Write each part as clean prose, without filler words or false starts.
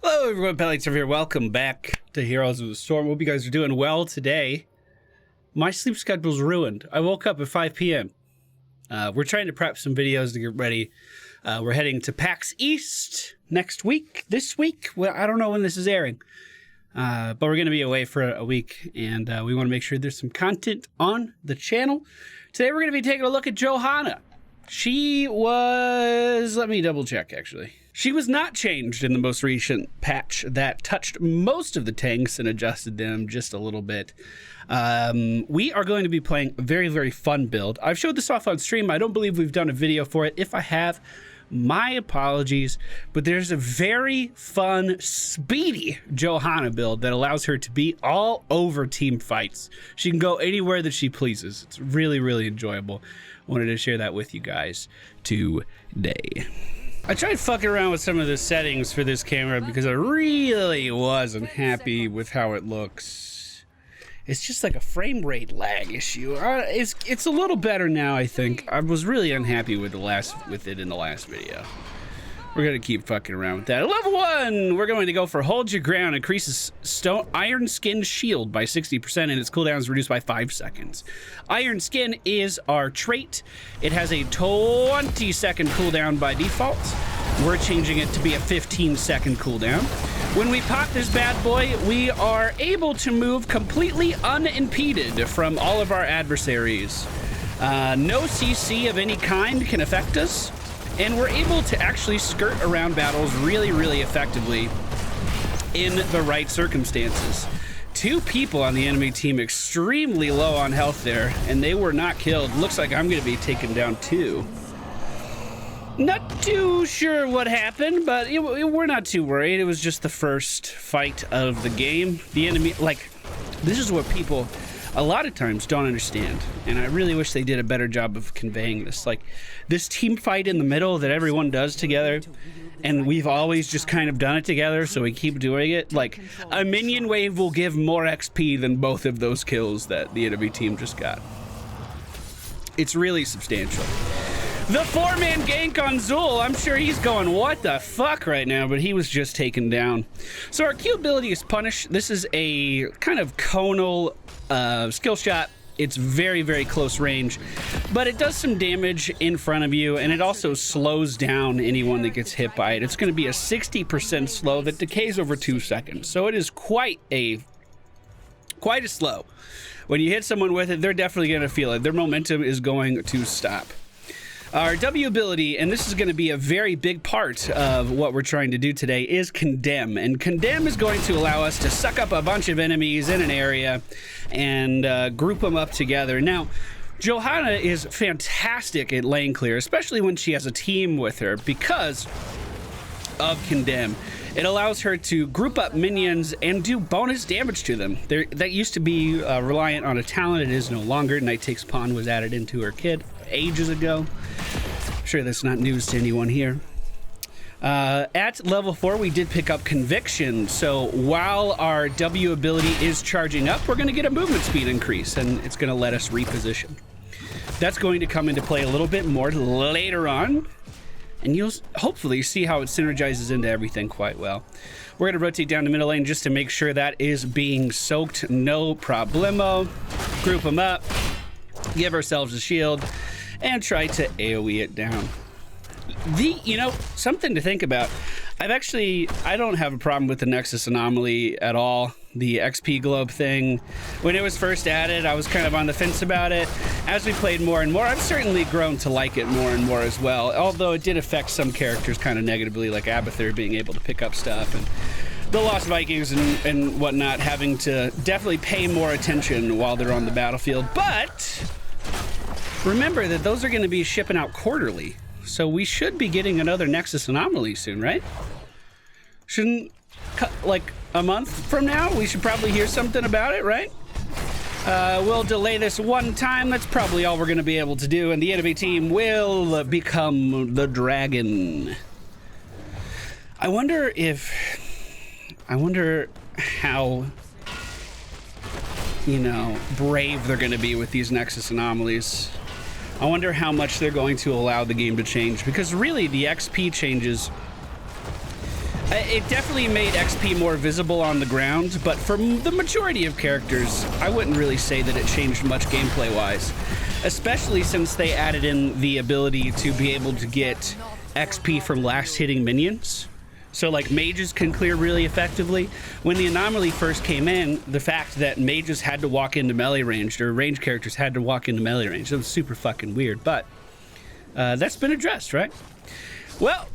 Hello everyone, MFPallytime here. Welcome back to Heroes of the Storm. Hope you guys are doing well today. My sleep schedule's ruined. I woke up at 5 p.m. We're trying to prep some videos to get ready. We're heading to PAX East next week. This week? Well, I don't know when this is airing. But we're going to be away for a week, and we want to make sure there's some content on the channel. Today we're going to be taking a look at Johanna. She was... let me double check, actually. She was not changed in the most recent patch that touched most of the tanks and adjusted them just a little bit. We are going to be playing a very, very fun build. I've showed this off on stream. I don't believe we've done a video for it. If I have, my apologies. But there's a very fun, speedy Johanna build that allows her to be all over team fights. She can go anywhere that she pleases. It's really, really enjoyable. Wanted to share that with you guys today. I tried fucking around with some of the settings for this camera because I really wasn't happy with how it looks. It's just like a frame rate lag issue. It's a little better now, I think. I was really unhappy with it in the last video. We're gonna keep fucking around with that. At level 1, we're going to go for Hold Your Ground, increases Iron Skin Shield by 60%, and its cooldown is reduced by 5 seconds. Iron Skin is our trait. It has a 20-second cooldown by default. We're changing it to be a 15-second cooldown. When we pop this bad boy, we are able to move completely unimpeded from all of our adversaries. No CC of any kind can affect us. And we're able to actually skirt around battles really, really effectively in the right circumstances. 2 people on the enemy team extremely low on health there, and they were not killed. Looks like I'm going to be taken down too. Not too sure what happened, but we're not too worried. It was just the first fight of the game. The enemy, like, this is what people a lot of times don't understand, and I really wish they did a better job of conveying this. Like, this team fight in the middle that everyone does together, and we've always just kind of done it together, so we keep doing it. Like, a minion wave will give more XP than both of those kills that the enemy team just got. It's really substantial. The 4-man gank on Zul, I'm sure he's going, what the fuck right now, but he was just taken down. So our Q ability is Punish. This is a kind of conal skill shot. It's very, very close range, but it does some damage in front of you, and it also slows down anyone that gets hit by it. It's going to be a 60% slow that decays over 2 seconds. So it is quite a slow. When you hit someone with it, they're definitely going to feel it. Their momentum is going to stop. Our W ability, and this is going to be a very big part of what we're trying to do today, is Condemn. And Condemn is going to allow us to suck up a bunch of enemies in an area and group them up together. Now, Johanna is fantastic at lane clear, especially when she has a team with her, because of Condemn. It allows her to group up minions and do bonus damage to them. That used to be reliant on a talent. It is no longer. Night Takes Pawn was added into her kit ages ago. I'm sure that's not news to anyone here. At level 4, we did pick up Conviction. So while our W ability is charging up, we're going to get a movement speed increase, and it's going to let us reposition. That's going to come into play a little bit more later on, and you'll hopefully see how it synergizes into everything quite well. We're going to rotate down to middle lane just to make sure that is being soaked. No problemo. Group them up, give ourselves a shield, and try to AoE it down. Something to think about. I don't have a problem with the Nexus Anomaly at all. The XP globe thing, when it was first added, I was kind of on the fence about it. As we played more and more, I've certainly grown to like it more and more as well, although it did affect some characters kind of negatively, like Abathur being able to pick up stuff, and the Lost Vikings and whatnot having to definitely pay more attention while they're on the battlefield. But remember that those are going to be shipping out quarterly, so we should be getting another Nexus Anomaly soon, right? Shouldn't, like a month from now, we should probably hear something about it, right? We'll delay this one time. That's probably all we're going to be able to do, and the enemy team will become the dragon. I wonder how, brave they're going to be with these Nexus Anomalies. I wonder how much they're going to allow the game to change, because really the XP changes It definitely made XP more visible on the ground, but for the majority of characters, I wouldn't really say that it changed much gameplay-wise, especially since they added in the ability to be able to get XP from last-hitting minions. So, like, mages can clear really effectively. When the anomaly first came in, the fact that mages had to walk into melee range, or range characters had to walk into melee range, it was super fucking weird, but that's been addressed, right? Well,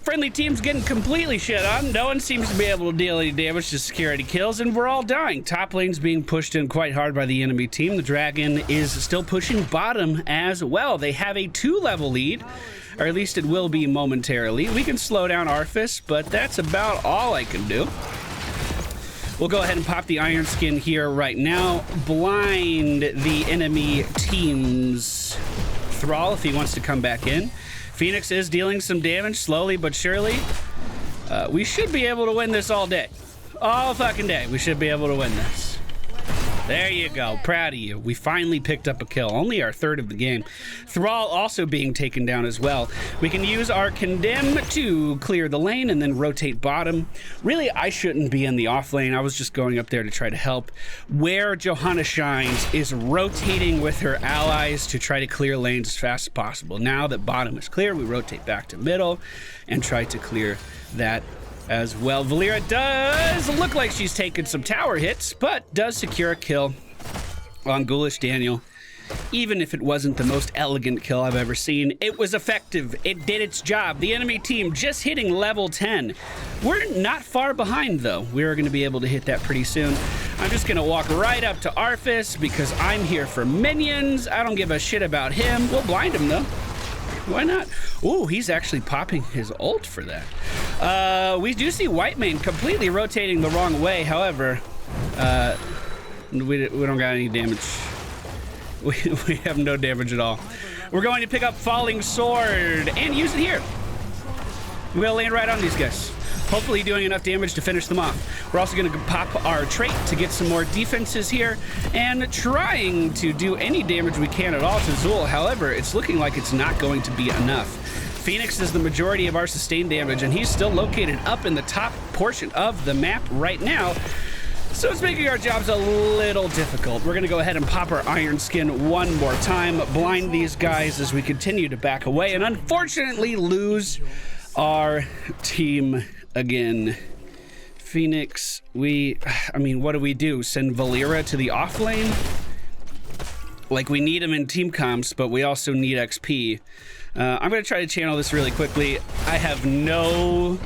friendly team's getting completely shit on. No one seems to be able to deal any damage to security kills, and we're all dying. Top lane's being pushed in quite hard by the enemy team. The dragon is still pushing bottom as well. They have a 2-level lead, or at least it will be momentarily. We can slow down Arthas, but that's about all I can do. We'll go ahead and pop the Iron Skin here right now. Blind the enemy team's Thrall if he wants to come back in. Phoenix is dealing some damage slowly but surely. We should be able to win this all day. All fucking day. We should be able to win this. There you go. Proud of you. We finally picked up a kill. Only our 3rd of the game. Thrall also being taken down as well. We can use our Condemn to clear the lane and then rotate bottom. Really, I shouldn't be in the off lane. I was just going up there to try to help. Where Johanna shines is rotating with her allies to try to clear lanes as fast as possible. Now that bottom is clear, we rotate back to middle and try to clear that as well. Valeera does look like she's taken some tower hits, but does secure a kill on Ghoulish Daniel. Even if it wasn't the most elegant kill I've ever seen, it was effective. It did its job. The enemy team just hitting level 10. We're not far behind, though. We're going to be able to hit that pretty soon. I'm just going to walk right up to Arthas because I'm here for minions. I don't give a shit about him. We'll blind him, though. Why not? Ooh, he's actually popping his ult for that. We do see Whitemane completely rotating the wrong way. However, we don't got any damage. We have no damage at all. We're going to pick up Falling Sword and use it here. We'll land right on these guys. Hopefully doing enough damage to finish them off. We're also going to pop our trait to get some more defenses here and trying to do any damage we can at all to Zul. However, it's looking like it's not going to be enough. Phoenix is the majority of our sustained damage, and he's still located up in the top portion of the map right now. So it's making our jobs a little difficult. We're going to go ahead and pop our Iron Skin one more time, blind these guys as we continue to back away, and unfortunately lose our team again. Phoenix, I mean, what do? Send Valeera to the off lane? Like, we need him in team comps, but we also need XP. I'm going to try to channel this really quickly. I have no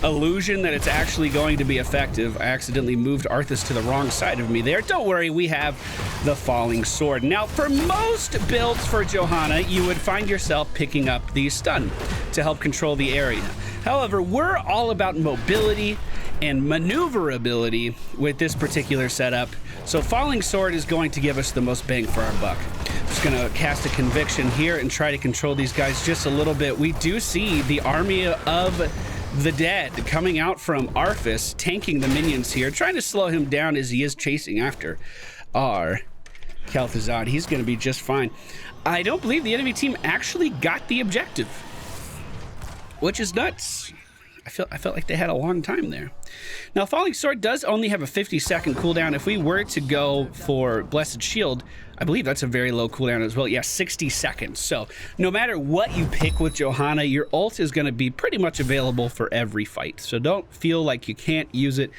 illusion that it's actually going to be effective. I accidentally moved Arthas to the wrong side of me there. Don't worry, we have the Falling Sword. Now, for most builds for Johanna, you would find yourself picking up the stun to help control the area. However, we're all about mobility and maneuverability with this particular setup, so Falling Sword is going to give us the most bang for our buck. Just gonna cast a Conviction here and try to control these guys just a little bit. We do see the army of the dead coming out from Arthas, tanking the minions here, trying to slow him down as he is chasing after our Kel'Thuzad. He's gonna be just fine. I don't believe the enemy team actually got the objective, which is nuts. I felt like they had a long time there. Now, Falling Sword does only have a 50-second cooldown. If we were to go for Blessed Shield, I believe that's a very low cooldown as well. Yeah, 60 seconds. So no matter what you pick with Johanna, your ult is going to be pretty much available for every fight. So don't feel like you can't use it.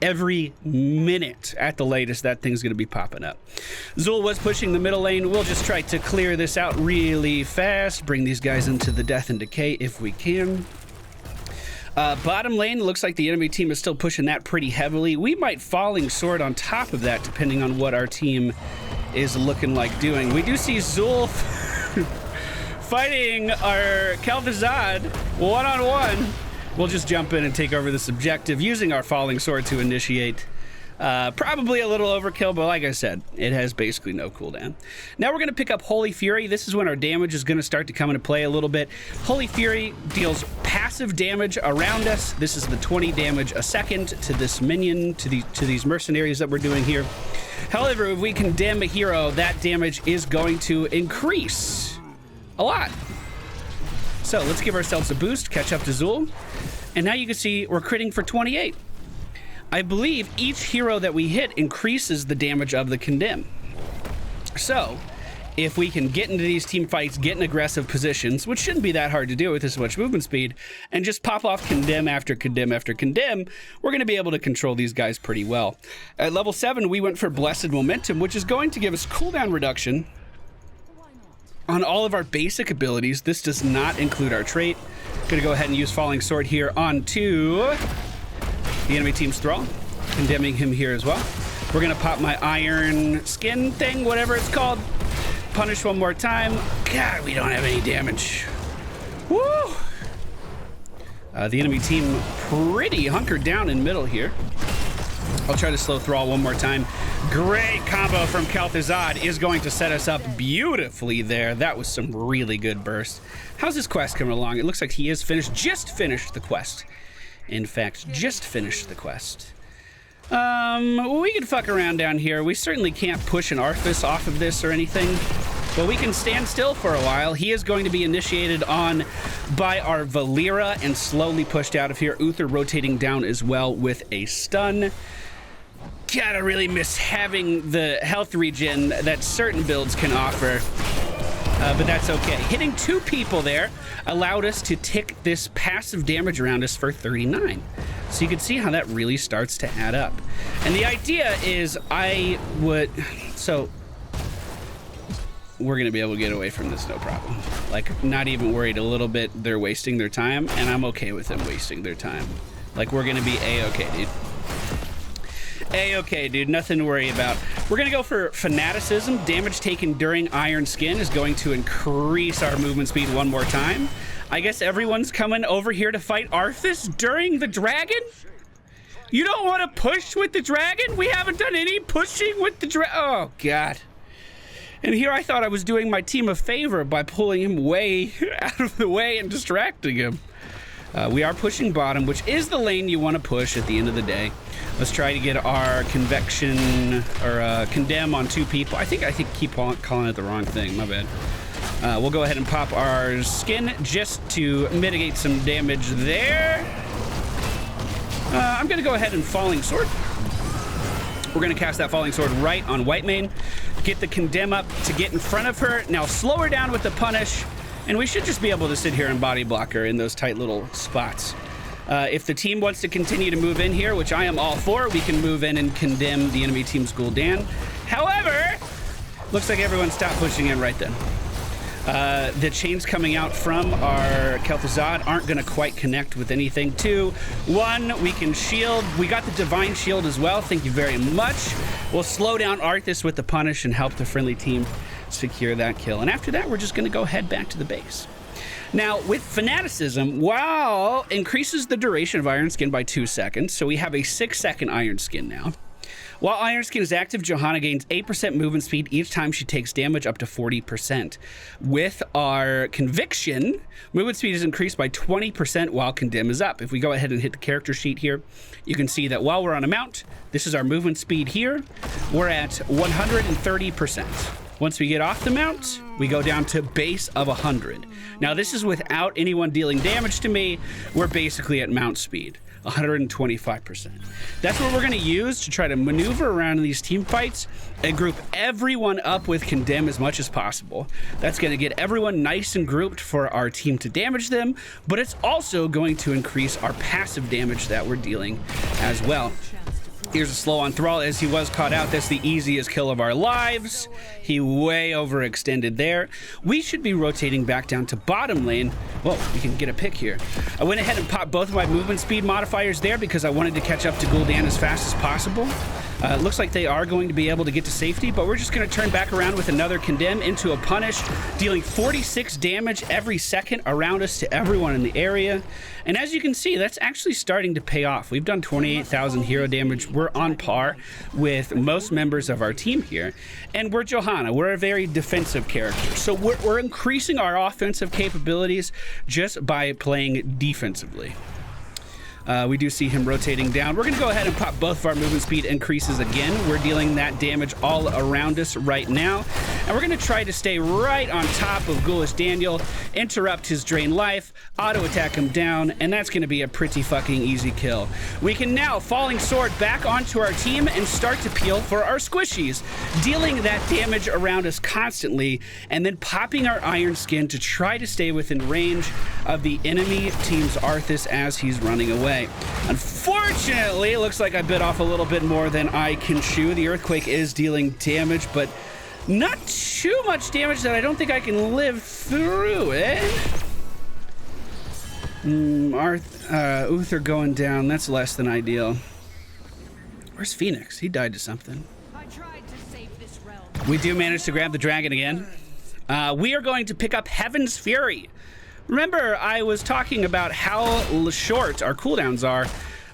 Every minute at the latest, that thing's going to be popping up. Zul was pushing the middle lane. We'll just try to clear this out really fast. Bring these guys into the death and decay if we can. Bottom lane, looks like the enemy team is still pushing that pretty heavily. We might Falling Sword on top of that, depending on what our team is looking like doing. We do see Zul fighting our Kel'Thuzad one-on-one. We'll just jump in and take over this objective using our Falling Sword to initiate. Probably a little overkill, but like I said, it has basically no cooldown. Now we're going to pick up Holy Fury. This is when our damage is going to start to come into play a little bit. Holy Fury deals passive damage around us. This is the 20 damage a second to this minion, to these mercenaries that we're doing here. However, if we condemn a hero, that damage is going to increase a lot. So let's give ourselves a boost, catch up to Zul. And now you can see we're critting for 28. I believe each hero that we hit increases the damage of the condemn. So if we can get into these team fights, get in aggressive positions, which shouldn't be that hard to do with this much movement speed, and just pop off condemn after condemn after condemn, we're going to be able to control these guys pretty well. At level 7, we went for Blessed Momentum, which is going to give us cooldown reduction on all of our basic abilities. This does not include our trait. Going to go ahead and use Falling Sword here onto the enemy team's Thrall, condemning him here as well. We're going to pop my iron skin thing, whatever it's called. Punish one more time. God, we don't have any damage. Woo! The enemy team pretty hunkered down in middle here. I'll try to slow Thrall one more time. Great combo from Kel'Thuzad is going to set us up beautifully there. That was some really good burst. How's this quest coming along? It looks like he is finished. Just finished the quest. In fact, just finished the quest. We can fuck around down here. We certainly can't push an Arthas off of this or anything, but we can stand still for a while. He is going to be initiated on by our Valera and slowly pushed out of here. Uther rotating down as well with a stun. Gotta really miss having the health regen that certain builds can offer. But that's okay. Hitting 2 people there allowed us to tick this passive damage around us for 39. So you can see how that really starts to add up. And the idea is so we're gonna be able to get away from this no problem. Like, not even worried a little bit they're wasting their time, and I'm okay with them wasting their time. Like, we're gonna be A-okay, dude. A-okay, dude, nothing to worry about. We're gonna go for Fanaticism. Damage taken during Iron Skin is going to increase our movement speed one more time. I guess everyone's coming over here to fight Arthas during the dragon? You don't want to push with the dragon? We haven't done any pushing with the dragon. Oh, God. And here I thought I was doing my team a favor by pulling him way out of the way and distracting him. We are pushing bottom, which is the lane you want to push at the end of the day. Let's try to get our convection or condemn on 2 people. I think keep calling it the wrong thing. My bad. We'll go ahead and pop our skin just to mitigate some damage there. I'm going to go ahead and Falling Sword. We're going to cast that Falling Sword right on Whitemane. Get the condemn up to get in front of her. Now slow her down with the punish. And we should just be able to sit here and body block her in those tight little spots. If the team wants to continue to move in here, which I am all for, we can move in and condemn the enemy team's Gul'dan. However, looks like everyone stopped pushing in right then. The chains coming out from our Kel'Thuzad aren't going to quite connect with anything. 2, 1, we can shield. We got the Divine Shield as well. Thank you very much. We'll slow down Arthas with the punish and help the friendly team secure that kill. And after that, we're just going to go head back to the base. Now, with Fanaticism, while increases the duration of Iron Skin by 2 seconds, so we have a 6-second Iron Skin now. While Iron Skin is active, Johanna gains 8% movement speed each time she takes damage, up to 40%. With our Conviction, movement speed is increased by 20% while Condemn is up. If we go ahead and hit the character sheet here, you can see that while we're on a mount, this is our movement speed here, we're at 130%. Once we get off the mount, we go down to base of 100. Now, this is without anyone dealing damage to me. We're basically at mount speed, 125%. That's what we're going to use to try to maneuver around in these team fights and group everyone up with Condemn as much as possible. That's going to get everyone nice and grouped for our team to damage them, but it's also going to increase our passive damage that we're dealing as well. Here's a slow on Thrall as he was caught out. That's the easiest kill of our lives. He way overextended there. We should be rotating back down to bottom lane. Whoa, we can get a pick here. I went ahead and popped both of my movement speed modifiers there because I wanted to catch up to Gul'dan as fast as possible. It looks like they are going to be able to get to safety, but we're just going to turn back around with another Condemn into a Punish, dealing 46 damage every second around us to everyone in the area. And as you can see, that's actually starting to pay off. We've done 28,000 hero damage. We're on par with most members of our team here. And we're Johanna. We're a very defensive character. So we're increasing our offensive capabilities just by playing defensively. We do see him rotating down. We're going to go ahead and pop both of our movement speed increases again. We're dealing that damage all around us right now. And we're going to try to stay right on top of Ghoulish Daniel, interrupt his drain life, auto-attack him down, and that's going to be a pretty fucking easy kill. We can now Falling Sword back onto our team and start to peel for our squishies, dealing that damage around us constantly, and then popping our Iron Skin to try to stay within range of the enemy team's Arthas as he's running away. Unfortunately, it looks like I bit off a little bit more than I can chew. The Earthquake is dealing damage, but not too much damage that I don't think I can live through it. Uther going down. That's less than ideal. Where's Phoenix? He died to something. I tried to save this realm. We do manage to grab the dragon again. We are going to pick up Heaven's Fury. Remember, I was talking about how short our cooldowns are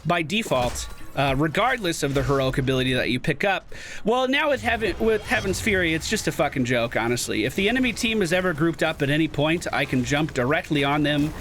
by default, regardless of the heroic ability that you pick up. Well, now with Heaven's Fury, it's just a fucking joke, honestly. If the enemy team is ever grouped up at any point, I can jump directly on them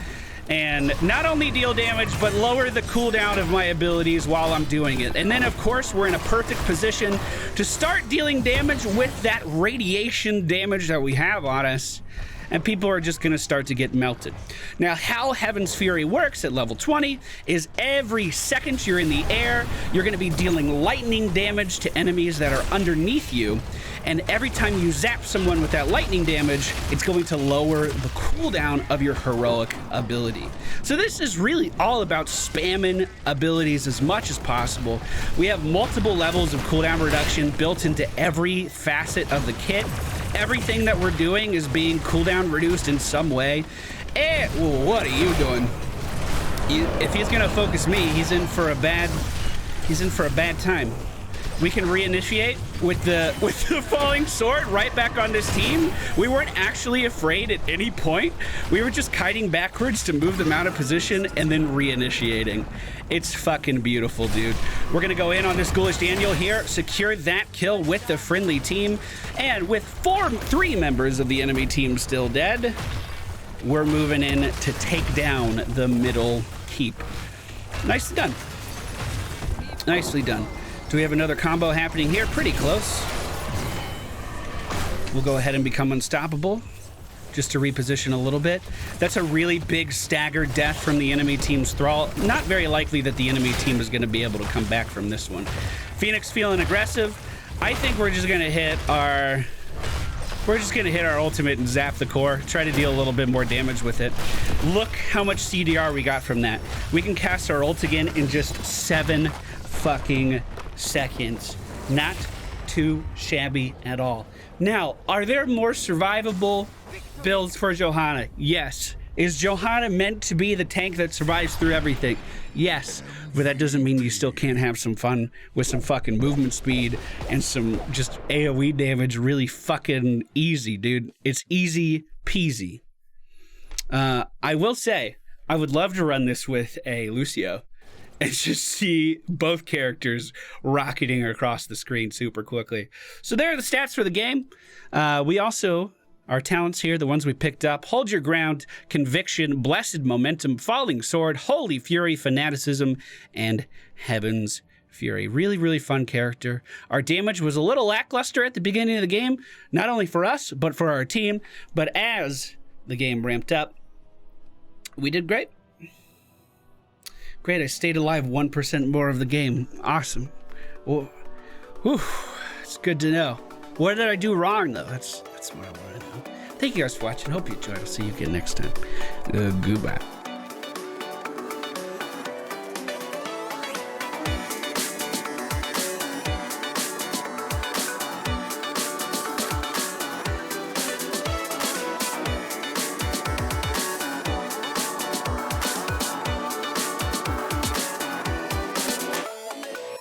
and not only deal damage, but lower the cooldown of my abilities while I'm doing it. And then, of course, we're in a perfect position to start dealing damage with that radiation damage that we have on us. And people are just going to start to get melted. Now, how Heaven's Fury works at level 20 is every second you're in the air, you're going to be dealing lightning damage to enemies that are underneath you. And every time you zap someone with that lightning damage, it's going to lower the cooldown of your heroic ability. So this is really all about spamming abilities as much as possible. We have multiple levels of cooldown reduction built into every facet of the kit. Everything that we're doing is being cooldown reduced in some way. Well, what are you doing? If he's gonna focus me, he's in for a bad time. We can reinitiate with the Falling Sword right back on this team. We weren't actually afraid at any point. We were just kiting backwards to move them out of position and then reinitiating. It's fucking beautiful, dude. We're gonna go in on this Ghoulish Daniel here, secure that kill with the friendly team, and with 3 members of the enemy team still dead, we're moving in to take down the middle keep. Nicely done. Nicely done. Do we have another combo happening here? Pretty close. We'll go ahead and become unstoppable just to reposition a little bit. That's a really big staggered death from the enemy team's Thrall. Not very likely that the enemy team is going to be able to come back from this one. Phoenix feeling aggressive. I think we're just going to hit our ultimate and zap the core, try to deal a little bit more damage with it. Look how much CDR we got from that. We can cast our ult again in just 7 fucking seconds. Not too shabby at all. Now, are there more survivable builds for Johanna? Yes. Is Johanna meant to be the tank that survives through everything? Yes. But that doesn't mean you still can't have some fun with some fucking movement speed and some just AoE damage really fucking easy, dude. It's easy peasy. I will say, I would love to run this with a Lucio and just see both characters rocketing across the screen super quickly. So there are the stats for the game. We also, our talents here, the ones we picked up: Hold Your Ground, Conviction, Blessed Momentum, Falling Sword, Holy Fury, Fanaticism, and Heaven's Fury. Really, really fun character. Our damage was a little lackluster at the beginning of the game, not only for us, but for our team. But as the game ramped up, we did great. Great, I stayed alive 1% more of the game. Awesome. Well, whew, it's good to know. What did I do wrong, though? That's what I want to know. Thank you guys for watching. Hope you enjoyed. I'll see you again next time. Goodbye.